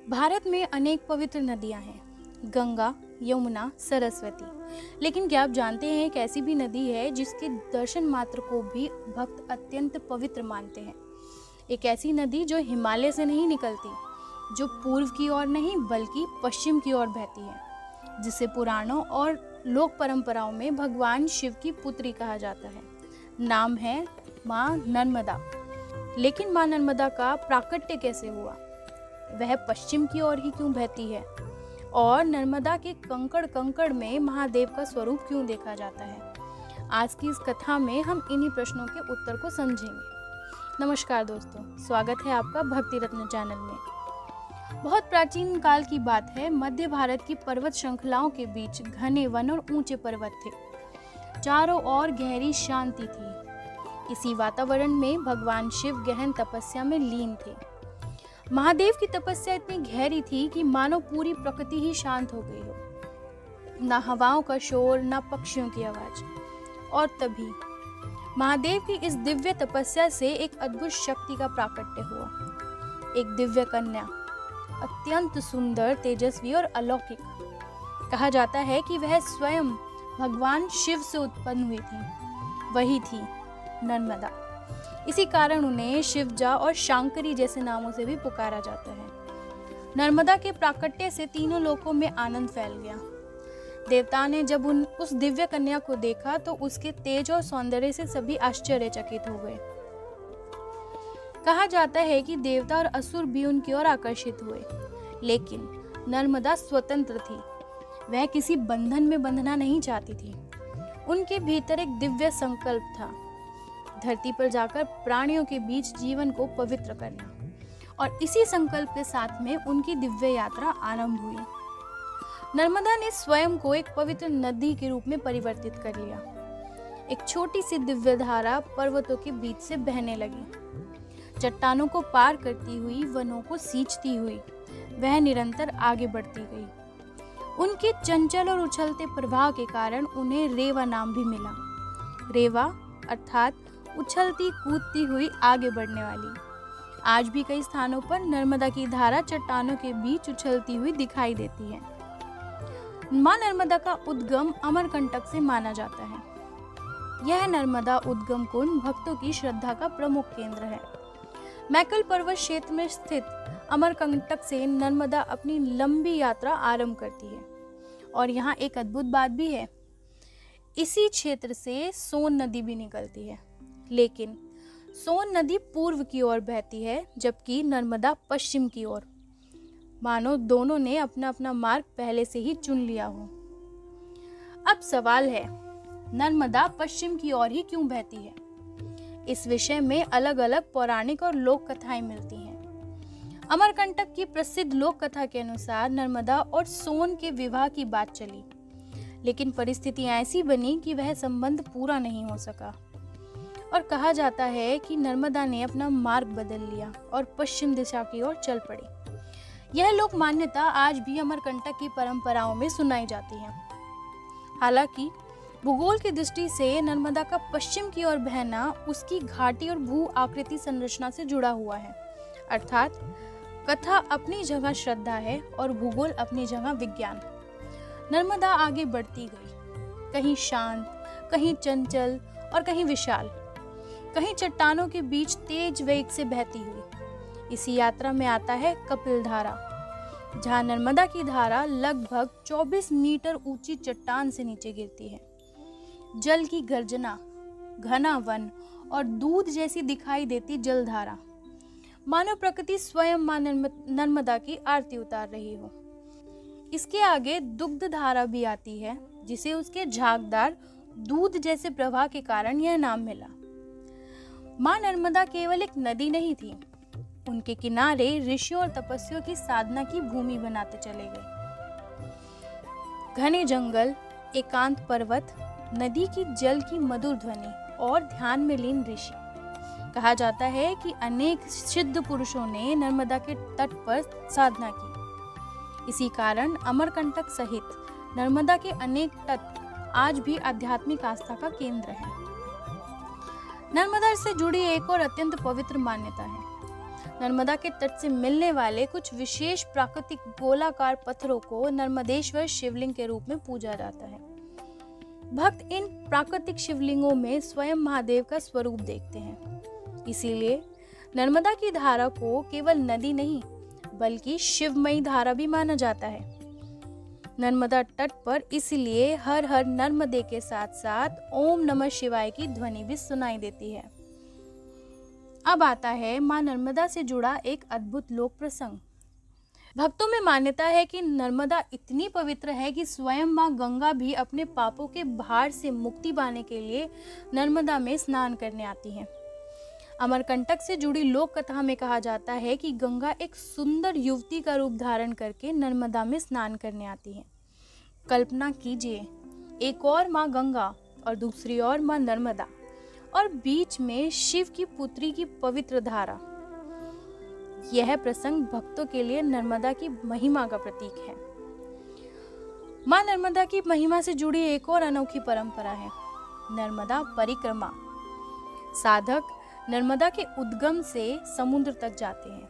भारत में अनेक पवित्र नदियां हैं, गंगा, यमुना, सरस्वती। लेकिन क्या आप जानते हैं एक ऐसी भी नदी है जिसके दर्शन मात्र को भी भक्त अत्यंत पवित्र मानते हैं। एक ऐसी नदी जो हिमालय से नहीं निकलती, जो पूर्व की ओर नहीं बल्कि पश्चिम की ओर बहती है, जिसे पुराणों और लोक परंपराओं में भगवान शिव की पुत्री कहा जाता है। नाम है माँ नर्मदा। लेकिन माँ नर्मदा का प्राकट्य कैसे हुआ, वह पश्चिम की ओर ही क्यों बहती है, और नर्मदा के कंकड़ कंकड़ में महादेव का स्वरूप क्यों देखा जाता है? आज की इस कथा में हम इन्हीं प्रश्नों के उत्तर को समझेंगे। नमस्कार दोस्तों, स्वागत है आपका भक्ति रत्न चैनल में। बहुत प्राचीन काल की बात है, मध्य भारत की पर्वत श्रृंखलाओं के बीच घने वन और ऊंचे पर्वत थे। चारों ओर गहरी शांति थी। इसी वातावरण में भगवान शिव गहन तपस्या में लीन थे। महादेव की तपस्या इतनी गहरी थी कि मानो पूरी प्रकृति ही शांत हो गई हो। ना हवाओं का शोर, ना पक्षियों की आवाज। और तभी महादेव की इस दिव्य तपस्या से एक अद्भुत शक्ति का प्राकट्य हुआ। एक दिव्य कन्या, अत्यंत सुंदर, तेजस्वी और अलौकिक। कहा जाता है कि वह स्वयं भगवान शिव से उत्पन्न हुई थी। वही थी नर्मदा। इसी कारण उन्हें शिवजा और शांकरी जैसे नामों से भी पुकारा जाता है। नर्मदा के प्राकट्य से तीनों लोकों में आनंद फैल गया। देवता ने जब उस दिव्य कन्या को देखा तो उसके तेज और सौंदर्य से सभी आश्चर्यचकित हो गए। कहा जाता है कि देवता और असुर भी उनकी ओर आकर्षित हुए, लेकिन नर्मदा स्वतंत्र थी। वह किसी बंधन में बंधना नहीं चाहती थी। उनके भीतर एक दिव्य संकल्प था, धरती पर जाकर प्राणियों के बीच जीवन को पवित्र करना। और इसी संकल्प के साथ में उनकी दिव्य यात्रा आरंभ हुई। नर्मदा ने स्वयं को एक पवित्र नदी के रूप में परिवर्तित कर लिया। एक छोटी सी दिव्य धारा पर्वतों के बीच से बहने लगी। चट्टानों को पार करती हुई, वनों को सींचती हुई वह निरंतर आगे बढ़ती गई। उनके चंचल और उछलते प्रवाह के कारण उन्हें रेवा नाम भी मिला। रेवा अर्थात उछलती कूदती हुई आगे बढ़ने वाली। आज भी कई स्थानों पर नर्मदा की धारा चट्टानों के बीच उछलती हुई दिखाई देती है। मां नर्मदा का उद्गम अमरकंटक से माना जाता है। यह नर्मदा उद्गम कुंड भक्तों की श्रद्धा का प्रमुख केंद्र है। मैकल पर्वत क्षेत्र में स्थित अमरकंटक से नर्मदा अपनी लंबी यात्रा आरंभ करती है। और यहाँ एक अद्भुत बात भी है, इसी क्षेत्र से सोन नदी भी निकलती है। लेकिन सोन नदी पूर्व की ओर बहती है, जबकि नर्मदा पश्चिम की ओर। मानो दोनों ने अपना अपना मार्ग पहले से ही चुन लिया हो। अब सवाल है, नर्मदा पश्चिम की ओर ही क्यों बहती है? इस विषय में अलग अलग पौराणिक और लोक कथाएं मिलती हैं। अमरकंटक की प्रसिद्ध लोक कथा के अनुसार नर्मदा और सोन के विवाह की बात चली, लेकिन परिस्थितियां ऐसी बनी कि वह संबंध पूरा नहीं हो सका। और कहा जाता है कि नर्मदा ने अपना मार्ग बदल लिया और पश्चिम दिशा की ओर चल पड़ी। यह लोक मान्यता आज भी अमरकंटक की परंपराओं में सुनाई जाती है। हालांकि भूगोल की दृष्टि से नर्मदा का पश्चिम की ओर बहना उसकी घाटी और भू आकृति संरचना से जुड़ा हुआ है। अर्थात कथा अपनी जगह श्रद्धा है और भूगोल अपनी जगह विज्ञान। नर्मदा आगे बढ़ती गई, कहीं शांत, कहीं चंचल और कहीं विशाल, कहीं चट्टानों के बीच तेज वेग से बहती हुई। इसी यात्रा में आता है कपिल धारा, जहां नर्मदा की धारा लगभग 24 मीटर ऊंची चट्टान से नीचे गिरती है। जल की गर्जना, घना वन और दूध जैसी दिखाई देती जलधारा, मानो प्रकृति स्वयं मां नर्मदा की आरती उतार रही हो। इसके आगे दुग्ध धारा भी आती है, जिसे उसके झागदार दूध जैसे प्रवाह के कारण यह नाम मिला। मां नर्मदा केवल एक नदी नहीं थी, उनके किनारे ऋषियों और तपस्वियों की साधना की भूमि बनाते चले गए। घने जंगल, एकांत पर्वत, नदी की जल की मधुर ध्वनि और ध्यान में लीन ऋषि। कहा जाता है कि अनेक सिद्ध पुरुषों ने नर्मदा के तट पर साधना की। इसी कारण अमरकंटक सहित नर्मदा के अनेक तट आज भी आध्यात्मिक आस्था का केंद्र है। नर्मदा से जुड़ी एक और अत्यंत पवित्र मान्यता है। नर्मदा के तट से मिलने वाले कुछ विशेष प्राकृतिक गोलाकार पत्थरों को नर्मदेश्वर शिवलिंग के रूप में पूजा जाता है। भक्त इन प्राकृतिक शिवलिंगों में स्वयं महादेव का स्वरूप देखते हैं। इसीलिए नर्मदा की धारा को केवल नदी नहीं बल्कि शिवमयी धारा भी माना जाता है। नर्मदा तट पर इसलिए हर हर नर्मदे के साथ साथ ओम नमः शिवाय की ध्वनि भी सुनाई देती है। अब आता है मां नर्मदा से जुड़ा एक अद्भुत लोक प्रसंग। भक्तों में मान्यता है कि नर्मदा इतनी पवित्र है कि स्वयं मां गंगा भी अपने पापों के भार से मुक्ति पाने के लिए नर्मदा में स्नान करने आती हैं। अमरकंटक से जुड़ी लोक कथा में कहा जाता है कि गंगा एक सुंदर युवती का रूप धारण करके नर्मदा में स्नान करने आती है। कल्पना कीजिए, एक और माँ गंगा और दूसरी ओर माँ नर्मदा और बीच में शिव की पुत्री की पवित्र धारा। यह प्रसंग भक्तों के लिए नर्मदा की महिमा का प्रतीक है। माँ नर्मदा की महिमा से जुड़ी एक और अनोखी परंपरा है, नर्मदा परिक्रमा। साधक नर्मदा के उद्गम से समुद्र तक जाते हैं,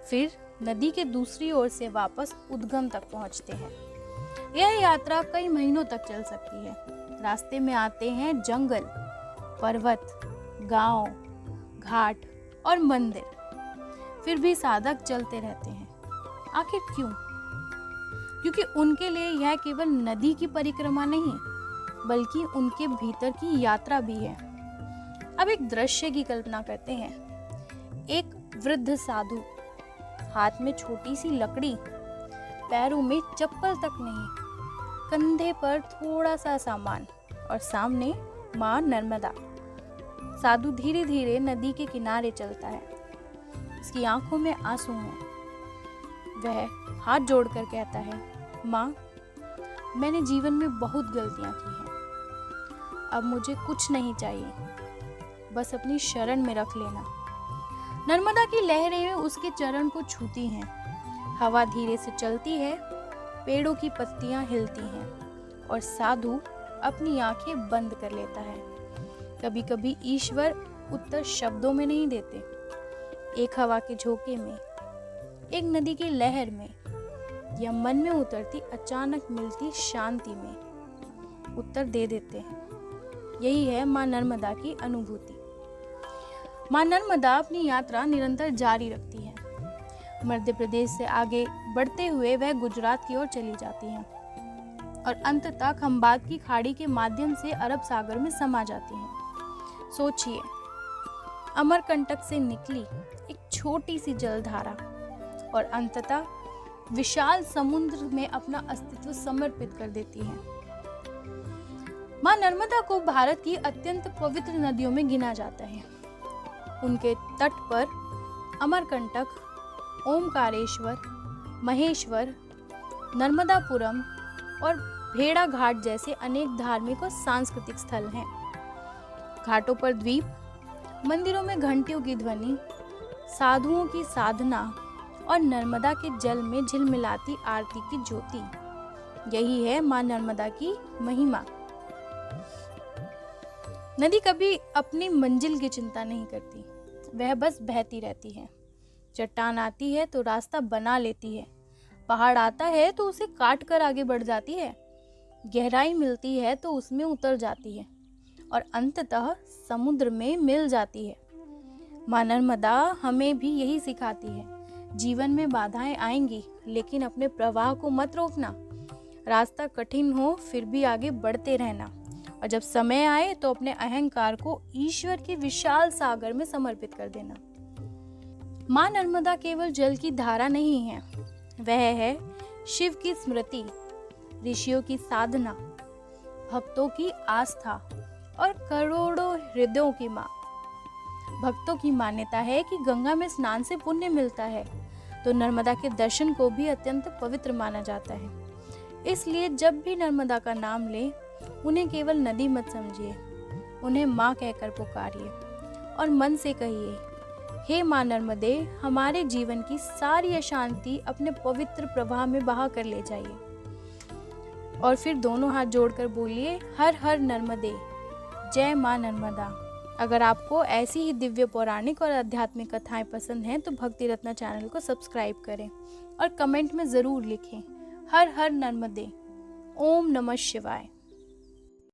फिर नदी के दूसरी ओर से वापस उद्गम तक पहुंचते हैं। यह यात्रा कई महीनों तक चल सकती है। रास्ते में आते हैं जंगल, पर्वत, गांव, घाट और मंदिर। फिर भी साधक चलते रहते हैं। आखिर क्यों? क्योंकि उनके लिए यह केवल नदी की परिक्रमा नहीं बल्कि उनके भीतर की यात्रा भी है। अब एक दृश्य की कल्पना करते हैं। एक वृद्ध साधु, हाथ में छोटी सी लकड़ी, पैरों में चप्पल तक नहीं, कंधे पर थोड़ा सा सामान और सामने मां नर्मदा। साधु धीरे धीरे नदी के किनारे चलता है। उसकी आंखों में आंसू हैं। वह हाथ जोड़कर कहता है, माँ, मैंने जीवन में बहुत गलतियां की हैं। अब मुझे कुछ नहीं चाहिए, बस अपनी शरण में रख लेना। नर्मदा की लहरें उसके चरण को छूती हैं। हवा धीरे से चलती है, पेड़ों की पत्तियां हिलती हैं और साधु अपनी आंखें बंद कर लेता है। कभी कभी ईश्वर उत्तर शब्दों में नहीं देते, एक हवा के झोंके में, एक नदी की लहर में या मन में उतरती अचानक मिलती शांति में उत्तर दे देते हैं। यही है मां नर्मदा की अनुभूति। मां नर्मदा अपनी यात्रा निरंतर जारी रखती है। मध्य प्रदेश से आगे बढ़ते हुए वह गुजरात की ओर चली जाती हैं और अंत तक खंबात की खाड़ी के माध्यम से अरब सागर में समा जाती हैं। सोचिए, अमरकंटक से निकली एक छोटी सी जलधारा और अंततः विशाल समुद्र में अपना अस्तित्व समर्पित कर देती है। मां नर्मदा को भारत की अत्यंत पवित्र नदियों में गिना जाता है। उनके तट पर अमरकंटक, ओमकारेश्वर, महेश्वर, नर्मदापुरम और भेड़ा घाट जैसे अनेक धार्मिक और सांस्कृतिक स्थल हैं। घाटों पर द्वीप, मंदिरों में घंटियों की ध्वनि, साधुओं की साधना और नर्मदा के जल में झिलमिलाती आरती की ज्योति, यही है मां नर्मदा की महिमा। नदी कभी अपनी मंजिल की चिंता नहीं करती, वह बस बहती रहती है। चट्टान आती है तो रास्ता बना लेती है, पहाड़ आता है तो उसे काट कर आगे बढ़ जाती है, गहराई मिलती है तो उसमें उतर जाती है और अंततः समुद्र में मिल जाती है। मां नर्मदा हमें भी यही सिखाती है, जीवन में बाधाएं आएंगी लेकिन अपने प्रवाह को मत रोकना। रास्ता कठिन हो फिर भी आगे बढ़ते रहना और जब समय आए तो अपने अहंकार को ईश्वर के विशाल सागर में समर्पित कर देना। मां नर्मदा केवल जल की धारा नहीं है, वह है शिव की स्मृति, ऋषियों की साधना, भक्तों की आस्था और करोड़ों हृदयों की मां। भक्तों की मान्यता है कि गंगा में स्नान से पुण्य मिलता है, तो नर्मदा के दर्शन को भी अत्यंत पवित्र माना जाता है। इसलिए जब भी नर्मदा का नाम लें, उन्हें केवल नदी मत समझिए, उन्हें माँ कहकर पुकारिए और मन से कहिए, हे माँ नर्मदे, हमारे जीवन की सारी अशांति अपने पवित्र प्रवाह में बहा कर ले जाइए। और फिर दोनों हाथ जोड़कर बोलिए, हर हर नर्मदे, जय माँ नर्मदा। अगर आपको ऐसी ही दिव्य पौराणिक और आध्यात्मिक कथाएं पसंद हैं तो भक्ति रत्ना चैनल को सब्सक्राइब करें और कमेंट में ज़रूर लिखें हर हर नर्मदे। ओम नमः शिवाय।